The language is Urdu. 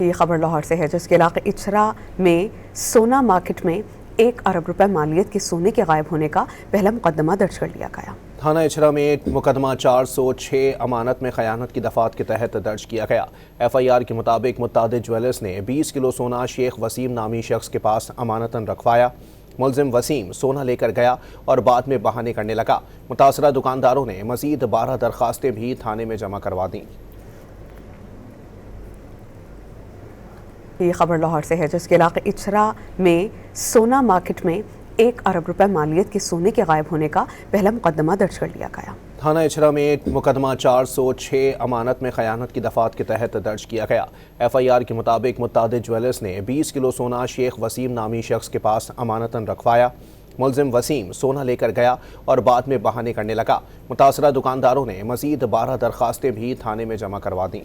یہ خبر لاہور سے ہے، جس کے علاقے اچھرا میں سونا مارکیٹ میں 1 ارب روپے مالیت کے سونے کے غائب ہونے کا پہلا مقدمہ درج کر لیا گیا۔ تھانہ اچھرا میں مقدمہ 406 امانت میں خیانت کی دفعات کے تحت درج کیا گیا۔ ایف آئی آر کے مطابق متعدد جویلرز نے 20 کلو سونا شیخ وسیم نامی شخص کے پاس امانتاً رکھوایا۔ ملزم وسیم سونا لے کر گیا اور بعد میں بہانے کرنے لگا۔ متاثرہ دکانداروں نے مزید 12 درخواستیں بھی تھانے میں جمع کروا دیں۔ یہ خبر لاہور سے ہے، جس کے علاقے اچھرا میں سونا مارکیٹ میں 1 ارب روپے مالیت کے سونے کے غائب ہونے کا پہلا مقدمہ درج کر لیا گیا۔ تھانہ اچھرا میں مقدمہ 406 امانت میں خیانت کی دفعات کے تحت درج کیا گیا۔ ایف آئی آر کے مطابق متعدد جویلرز نے 20 کلو سونا شیخ وسیم نامی شخص کے پاس امانتاً رکھوایا۔ ملزم وسیم سونا لے کر گیا اور بعد میں بہانے کرنے لگا۔ متاثرہ دکانداروں نے مزید 12 درخواستیں بھی تھانے میں جمع کروا دیں۔